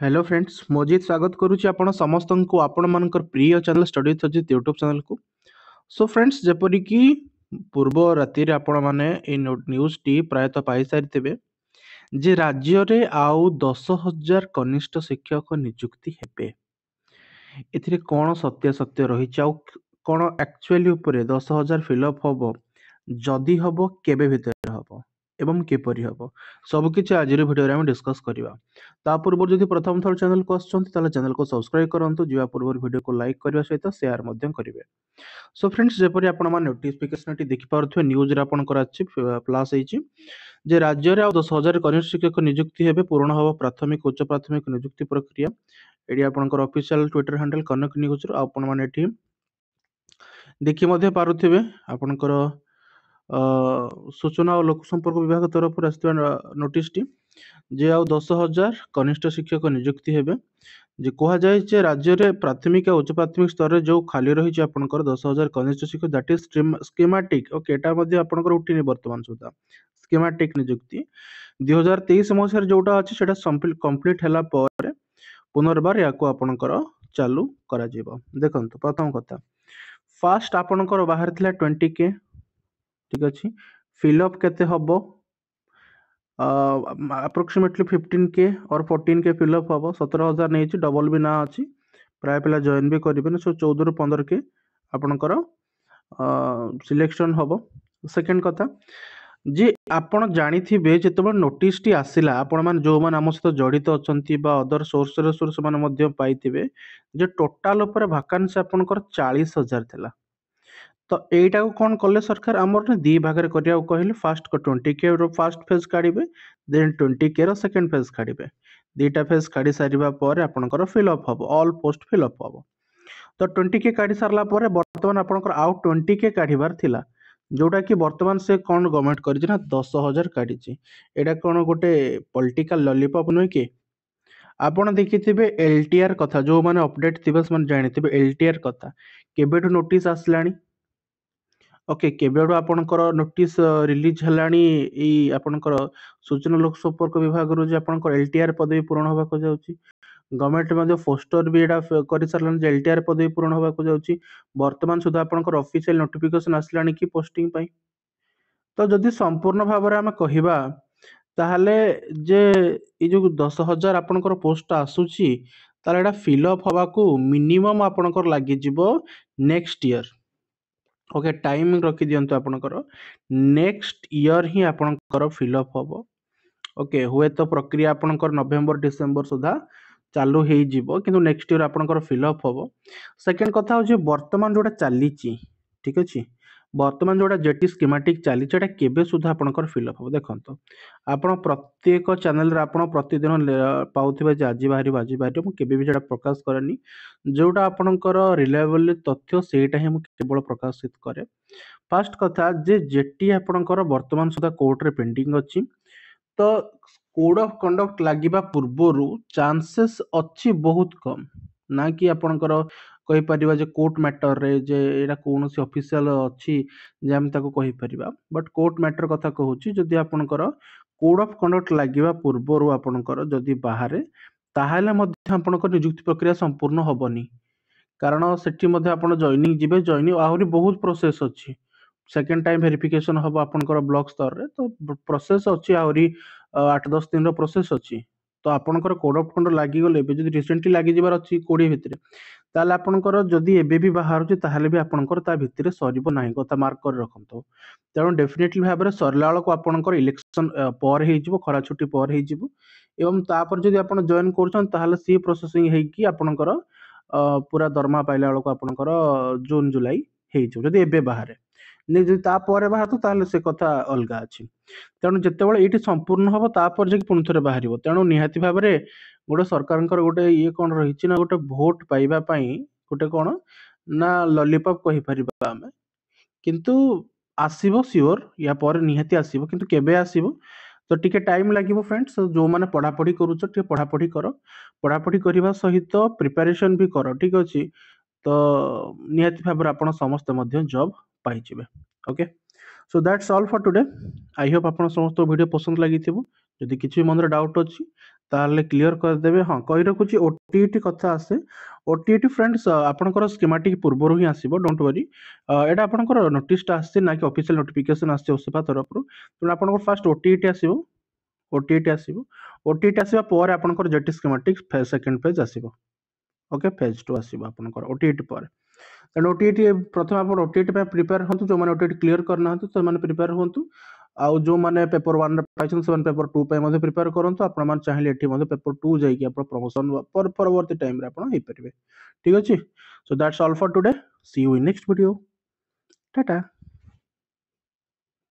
Hello friends मोजित स्वागत करुच्ची आपण समस्त को आपण मानकर प्रिय channel study Ajit YouTube channel को। सो फ्रेंड्स जेपरिक पूर्व राति आपण मैंने न्यूज टी प्रायतः पाई सारी जे राज्य रे आउ 10,000 कनिष्ठ शिक्षक नियुक्ति हेबे। एथिरे कौन सत्य सत्य रही कौन एक्चुअली उपरे 10,000 फिलअप हम जदि हम केबे भितर हम एवं किपरि हम सबकिछि आज भिडियो में डिस्कस करवा। ता पूर्व जदि प्रथम थर चैनल को आसुछंती चैनल को सब्सक्राइब करंतु जीवा पूर्व वीडियो को लाइक करने सहित शेयर मध्यम करेंगे। सो फ्रेंड्स जेपरि आपण मान नोटिफिकेशन टी देखि पारुथबे न्यूज रे आपनकर अछि प्लस होईची जे राज्य रे 10,000 कनिष्ठ शिक्षक नियुक्ति हेबे पूर्ण हब प्राथमिक उच्च प्राथमिक नियुक्ति प्रक्रिया। एडी आपनकर ऑफिशियल ट्विटर हैंडल कनक न्यूज रो आपण मान एठी देखि मध्ये पारुथबे आपनकर सूचना और लोक संपर्क विभाग तरफ आसथिबा नोटिस टी जे आउ 10,000 कनिष्ठ शिक्षक नियुक्ति हेबे। जे कहा जाए जे राज्य रे प्राथमिक और उच्च प्राथमिक स्तर रे जो खाली रही छै आपनकर 10,000 कनिष्ठ शिक्षक दैट इज स्कीमेटिक ओके एटा मध्ये आपनकर उठिनी वर्तमान सुधा स्कीमेटिक नियुक्ति 2023 मसिया जोटा अछि सेटा कंप्लीट हैला पर पुनर्बार याको आपनकर चालू करा जिवो। देखंतु प्रथम कथा फास्ट आपनकर बाहर थिला 20k ठीक अछि फिलअप केते हबो अप्रोक्सीमेटली 15k और 14k फिलअप हम 17,000 नहीं डबल भी ना अच्छी प्राय पिला जॉइन भी करेंगे। सो 14 ରୁ 15k आपणकर सिलेक्शन हम। सेकेंड कथा जी आपण जानी जो नोटिस टी आसला आपण मान जो मान आम सहित जड़ित अच्छा अदर सोर्स मैंने पाइबे जे टोटाल भाकान्सी आपणकर 40,000 थिला। तो यहीटा को कौन कले सरकार आमर दी भाग में करने कहले first 20k row first phase काढ़े then 20k row second phase काढ़े दीटा फेज काढ़ी सारा पर आपंकर फिलअप हम ऑल पोस्ट फिलअप हम। तो 20k काढ़ी सारा पर बर्तमान आपंकर आउ 20k काढ़ार थिला जोटा कि बर्तमान से कौन गवर्नमेंट कर 10,000 काढ़ी। एटा कौन गोटे पॉलिटिकल लॉलीपॉप नुहे कि आपण देखिथिबे एलटीआर कथा जो माने अपडेट थिबे से जानिथिबे एलटीआर कथा केबेठु नोटिस आसलानी ओके केबेडू आपणकर नोटिस रिलीज हेलानी ई आपणकर सूचना लोक संपर्क विभाग रो जे आपणकर एलटीआर पदवी पूरण होबा को जाउची गवर्नमेंट मध्ये पोस्टर भी एडा करि सरलन जे एलटीआर पदवी पूरण होबा को जाउची वर्तमान सुधा आपणकर ऑफिशियल नोटिफिकेशन आसलानी कि पोस्टिंग पई। तो जदि संपूर्ण भाव में कहिबा ताहले जे ई जो 10,000 आपणकर पोस्ट आसुची ताले एडा फिलअप हवा को मिनिमम आपणकर लागि जिवो नेक्स्ट ईयर ओके टाइम रखी दियंतु आपणकर नेक्स्ट ईयर ही आपणकर फिलअप हम ओके हुए तो प्रक्रिया आपणकर नवेम्बर डिसेम्बर सुधा चालू हो जिवो किंतु नेक्स्ट ईयर आपणकर फिलअप हम। सेकेंड कथा हो वर्तमान जोटा चली ठीक अच्छे वर्तमान जोटा जेटी स्कीमेटिक चली केबे सुधा आपणकर फिलअप हम। देखो आपण प्रत्येक चैनल रे आपण प्रतिदिन पाउथिबे जे आज बाहर मु केबे भी जेटा प्रकाश करनी जोटा आपणकर रिलायबल तथ्य सेटा ही मु केवल प्रकाशित करे। फास्ट कथा जे जेटी आपणकर वर्तमान सुधा कोर्ट रे पेंडिंग अछि तो कोड ऑफ कंडक्ट लागिबा पूर्वरु चांसेस अछि बहुत कम ना कि आपणकर कहि परिबा जे कोर्ट मैटर रे जे एटा कोनोसी ऑफिशियल अछि जे हम ताको कहि परिबा बट कोर्ट मैटर कथा कहूची जदि आपणकर कोड ऑफ कंडक्ट लागिबा पूर्वरु आपणकर जदि बाहर ताहाले मध्य आपणकर नियुक्ति प्रक्रिया संपूर्ण होबनी कारण सेठी मध्य आपण जॉइनिंग जिबे जॉइनिंग आहुरी बहुत प्रोसेस अछि सेकेंड टाइम वेरिफिकेशन हम आपणकर ब्लॉक स्तर रे तो प्रोसेस अछि आहुरी 8-10 दिन रो प्रोसेस अछि। तो आपणकर कोड ऑफ कंडक्ट लागि गले बे जदि रिसेंटली लागि जिबार अछि 20 भितरे ताले आपणकर जदि एबे भी बाहर अछि ताहाले भी आपणकर ता भितरे सरीबो नाही कथा मार्क कर रखंतो तेणु डेफिनेटली भाव में सरला बेलू आपणकर इलेक्शन पर हे जिवो खरा छुट्टी पर हे जिवो एवं तापर जदि आपण जॉइन करछन ताहाले सी प्रोसेसिंग हे कि आपणकर पूरा दरमा पाइला बेलू आपणकर जून जुलाई हे जिवो जदि एबे बाहर जदि तापर बाहर तो ताहाले से कथा अलगा अछि। तेणु जितेबाला ये संपूर्ण हम तापर जे पुणी थे बाहर तेणु निहाती भाव में गोटे सरकार गोटे ये कौन रही ना गोटे भोट पाइबा गोटे कौन ना लॉलीपॉप कहि परिबा आमे किंतु आसीबो सियोर या पर निहाती आसीबो किंतु केबे आसीबो तो टिके टाइम लागिबो फ्रेंड्स जो माने पढ़ापढ़ी करूछ टिके पढ़ापढ़ी करो पढ़ापढ़ी करबा सहित प्रिपरेशन भी करो ठीक अछि तो निहाती भाव में आपण समस्त मध्य जॉब पाई जिवे okay. So that's all for today I hope आपण समस्त वीडियो पसंद लागि थिबो जदि किछि मन डाउट अछि ताहले क्लियर करदेबे। हाँ कही रखुची ओटीईटी कथा आसे ओटीईटी फ्रेंड्स आपनकर स्कीमेटिक पूर्वरु ही आसीबो डोंट वरी एटा आपनकर नोटिस टा आसे ना कि ऑफिशियल नोटिफिकेशन आसे ओसेपा तरफ रु तो आपनकर फर्स्ट ओटीईटी आसीबो ओटीईटी आसीबो ओटीईटी आसीबा पर आपनकर जेटी स्कीमेटिक सेकंड पेज आसीबो ओके फेज 2 आसीबो आपनकर ओटीईटी पर तेणु ओटीईटी प्रथम आप ओटीईटी पे प्रिपेयर हंतु जो माने ओटीईटी क्लियर करना हंतु से माने प्रिपेयर हंतु आउ जो माने पेपर 1 रे पाइछन से पेपर 2 पे मध्ये प्रिपेयर करंतु आपण मान चाहिले एठी मध्ये पेपर 2 जाई कि आपण प्रमोशन पर परवर्ती टाइम रे आपण हे परिबे ठीक अछि so that's all for today see you in next video Tata.